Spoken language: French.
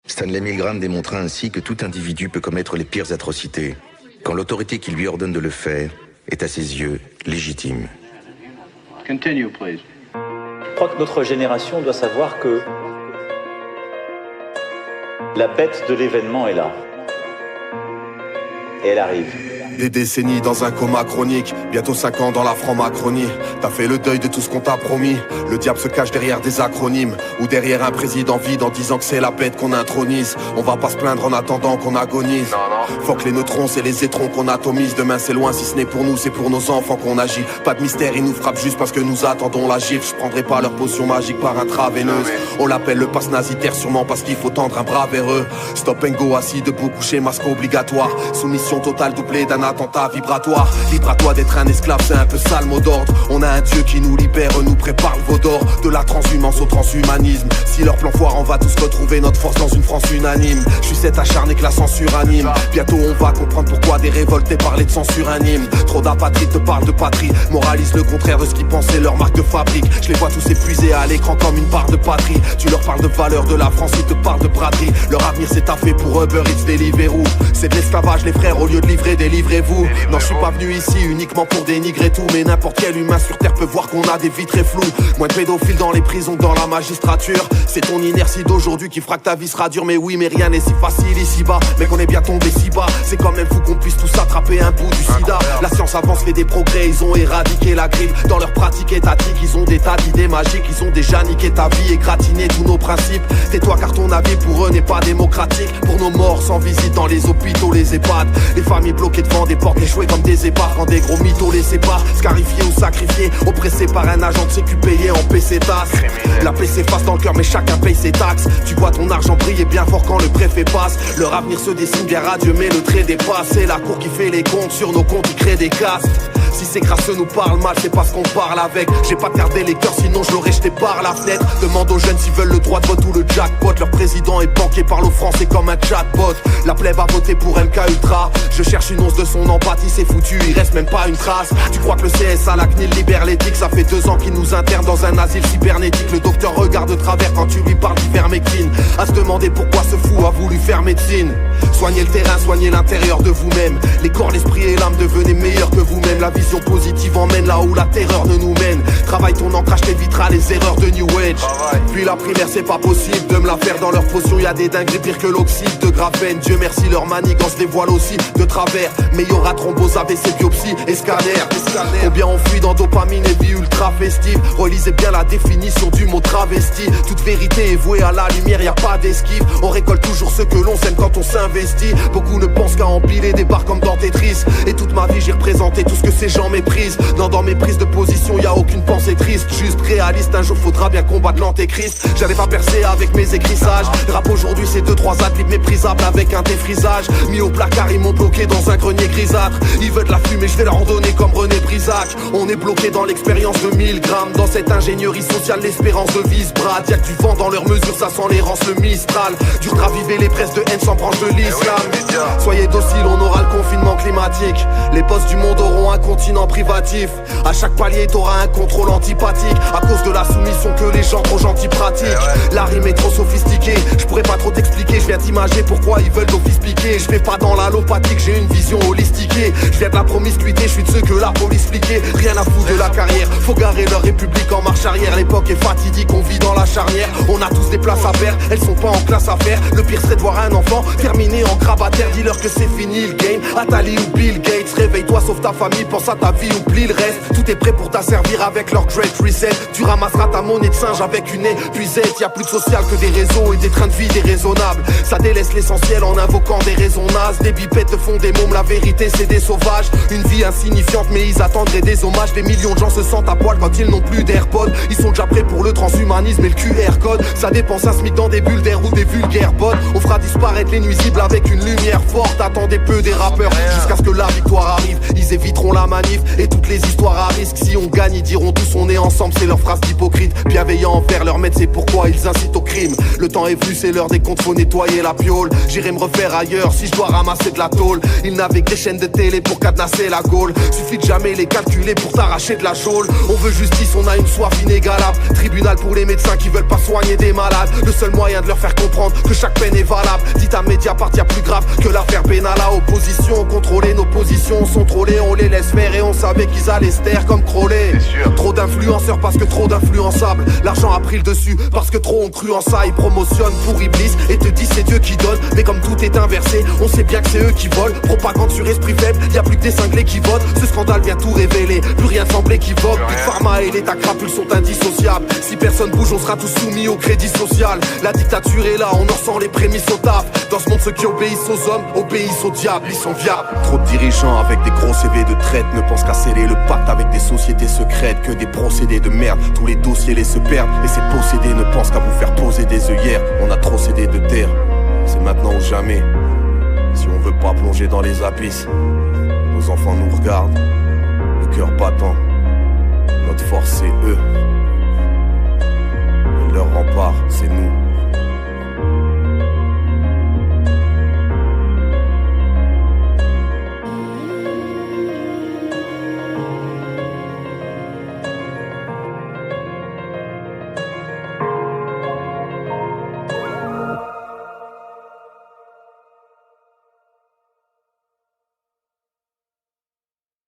Stanley Milgram démontra ainsi que tout individu peut commettre les pires atrocités, quand l'autorité qui lui ordonne de le faire est à ses yeux légitime. Continue, please. Je crois que notre génération doit savoir que la bête de l'événement est là. Et elle arrive. Des décennies dans un coma chronique, bientôt 5 ans dans la franc-macronie. T'as fait le deuil de tout ce qu'on t'a promis. Le diable se cache derrière des acronymes, ou derrière un président vide en disant que c'est la bête qu'on intronise. On va pas se plaindre en attendant qu'on agonise. Faut que les neutrons c'est les étrons qu'on atomise. Demain c'est loin, si ce n'est pour nous, c'est pour nos enfants qu'on agit. Pas de mystère, ils nous frappent juste parce que nous attendons la gifle. Je prendrai pas leur potion magique par intraveineuse. On l'appelle le pass nasitaire sûrement parce qu'il faut tendre un bras vers eux. Stop and go, assis, debout, couché, masque obligatoire. Soumission totale doublée d'un attentat vibratoire. Libre à toi d'être un esclave, c'est un peu ça le mot d'ordre. On a un Dieu qui nous libère, nous prépare le veau d'or. De la transhumance au transhumanisme. Si leur plan foire, on va tous retrouver notre force dans une France unanime. Je suis cet acharné que la censure anime. Bientôt on va comprendre pourquoi des révoltés parlaient de censure anime. Trop d'apatrides te parlent de patrie, moralisent le contraire de ce qu'ils pensaient leur marque de fabrique. Je les vois tous épuisés à l'écran comme une barre de patrie. Tu leur parles de valeur de la France, ils te parlent de braderie. Leur avenir c'est taffé pour Uber Eats, Deliveroo. C'est de l'esclavage les frères, au lieu de livrer, délivrez-vous. Non, je suis pas venu ici uniquement pour dénigrer tout, mais n'importe quel humain sur terre peut voir qu'on a des vies très floues. Moins de pédophiles dans les prisons que dans la magistrature. C'est ton inertie d'aujourd'hui qui fera que ta vie sera dure. Mais oui, mais rien n'est si facile ici-bas. Mais qu'on est bien tombé si bas. C'est quand même fou qu'on puisse tous attraper un bout du sida. La science avance, fait des progrès, ils ont éradiqué la grippe. Dans leur pratique étatique, ils ont des tas d'idées magiques. Ils ont déjà niqué ta vie et gratiné tous nos principes. Tais-toi car ton avis pour eux n'est pas démocratique. Pour nos morts sans visite dans les hôpitaux, les EHPAD. Les familles bloquées devant des portes, échouées comme des épaves. Quand des gros mythos les séparent, scarifiés ou sacrifiés, oppressés par un agent de sécu payé en PC tasse. La paix s'efface dans le cœur mais chacun paye ses taxes. Tu vois ton argent briller bien fort quand le préfet passe. Leur avenir se dessine bien radieux mais le trait dépasse. C'est la cour qui fait les comptes, sur nos comptes qui crée des castes. Si ces crasseux nous parlent mal, c'est parce qu'on parle avec. J'ai pas gardé les cœurs, sinon je l'aurais jeté par la fenêtre. Demande aux jeunes s'ils veulent le droit de vote ou le jackpot. Leur président est banquier, parle aux Français comme un chatbot. La plèbe a voté pour MK Ultra. Je cherche une once de son empathie, c'est foutu, il reste même pas une trace. Tu crois que le CSA, la CNIL libère l'éthique? Ça fait 2 ans qu'il nous interne dans un asile cybernétique. Le docteur regarde de travers quand tu lui parles d'ivermectine. À se demander pourquoi ce fou a voulu faire médecine. Soignez le terrain, soignez l'intérieur de vous-même. Les corps, l'esprit et l'âme, devenez meilleurs que vous-même. La vision positive emmène là où la terreur ne nous mène. Travaille ton ancrage, t'éviteras les erreurs de New Age. Puis la primaire, c'est pas possible de me la faire dans leur potion. Y'a des dingueries pires que l'oxyde de graphène. Dieu merci, leur manigance dévoile aussi de travers. Mais y'aura thrombose, AVC, biopsie et scanner. Combien on fuit dans dopamine et vie ultra festive. Relisez bien la définition du mot travesti. Toute vérité est vouée à la lumière, y'a pas d'esquive. On récolte toujours ce que l'on sème quand on s'investit. Beaucoup ne pensent qu'à empiler des barres comme dans Tetris. Et toute ma vie j'ai représenté tout ce que ces gens méprisent. Non, dans mes prises de position y'a aucune pensée triste. Juste réaliste, un jour faudra bien combattre l'antéchrist. J'avais pas percé avec mes écrissages. Rap aujourd'hui c'est 2-3 athlètes méprisables avec un défrisage. Mis au placard ils m'ont bloqué dans un grenier grisâtre. Ils veulent de la fumée, je vais leur en donner comme René Brisac. On est bloqué dans l'expérience de 1000 grammes. Dans cette ingénierie sociale, l'espérance de vice-brad. Y'a que du vent dans leurs mesures, ça sent l'errance, le Mistral. Dur de raviver les presses de haine sans branche de l'islam. Soyez dociles, on aura le confinement climatique. Les boss du monde auront un continent privatif. À chaque palier t'auras un contrôle antipathique. À cause de la soumission que les gens trop gentils pratiquent. La rime est trop sophistiquée, je pourrais pas trop t'expliquer. Je viens t'imager pourquoi ils veulent d'office piquer. Je vais pas dans l'allopathique, j'ai une vision holistiquée. Je viens de la promiscuité, je suis de ceux que la police fliquait. Rien à foutre de la carrière, faut garer leur république en marche arrière. L'époque est fatidique, on vit dans la charnière. On a tous des places à faire, elles sont pas en classe à faire. Le pire serait de voir un enfant terminé en grabataire. Dis-leur que c'est fini le game, Atali ou Bill Gates. Réveille-toi, sauve ta famille, pense à ta vie, oublie le reste. Tout est prêt pour t'asservir avec leur great reset. Tu ramasseras ta monnaie de singe avec une épuisette. Y'a plus de social que des réseaux et des trains de vie déraisonnables. Ça délaisse l'essentiel en invoquant des raisons nazes. Des bipettes font des mômes, la vérité c'est des sauvages. Une vie insignifiante mais ils attendraient des hommages. Des millions de gens se sentent à poil quand ils n'ont plus d'AirPods. Ils sont déjà prêts pour le transhumanisme et le QR code. Ça dépense un SMIC dans des bulles d'air ou des vulgaires bots. On fera disparaître les nuisibles avec une lumière forte. Attendez peu des rappeurs jusqu'à ce que la victoire arrive. Ils éviteront la manif et toutes les histoires à risque. Si on gagne ils diront tous on est ensemble. C'est leur phrase d'hypocrite. Bienveillant envers leurs maîtres, c'est pourquoi ils incitent au crime. Le temps est venu, c'est l'heure des comptes, faut nettoyer payer la piole. J'irai me refaire ailleurs si je dois ramasser de la tôle. Ils n'avaient que des chaînes de télé pour cadenasser la Gaule. Suffit de jamais les calculer pour t'arracher de la geôle. On veut justice, on a une soif inégalable. Tribunal pour les médecins qui veulent pas soigner des malades. Le seul moyen de leur faire comprendre que chaque peine est valable. Dites à Mediapart, y'a plus grave que l'affaire Benalla. Opposition, contrôler nos positions sont trollés. On les laisse faire et on savait qu'ils allaient se taire comme Crowley. Trop d'influenceurs parce que trop d'influençables. L'argent a pris le dessus parce que trop ont cru en ça. Ils promotionnent pour Iblis et te disent c'est Dieu qui donne. Mais comme tout est inversé, on sait bien que c'est eux qui volent. Propagande sur esprit faible, y'a plus que des cinglés qui votent. Ce scandale vient tout révéler, plus rien ne semble équivoque. Big Pharma et l'état crapule sont indissociables. Si personne bouge, on sera tous soumis au crédit social. La dictature est là, on en ressent les prémices au taf. Dans ce monde, ceux qui obéissent aux hommes obéissent au diable, ils sont viables. Trop de dirigeants avec des gros CV de traite ne pensent qu'à sceller le pacte avec des sociétés secrètes. Que des procédés de merde, tous les dossiers les se perdent. Et ces possédés ne pensent qu'à vous faire poser des œillères. On a trop cédé de terre, c'est maintenant ou jamais. Si on veut pas plonger dans les abysses, nos enfants nous regardent, le cœur battant. Notre force c'est eux, et leur rempart c'est nous.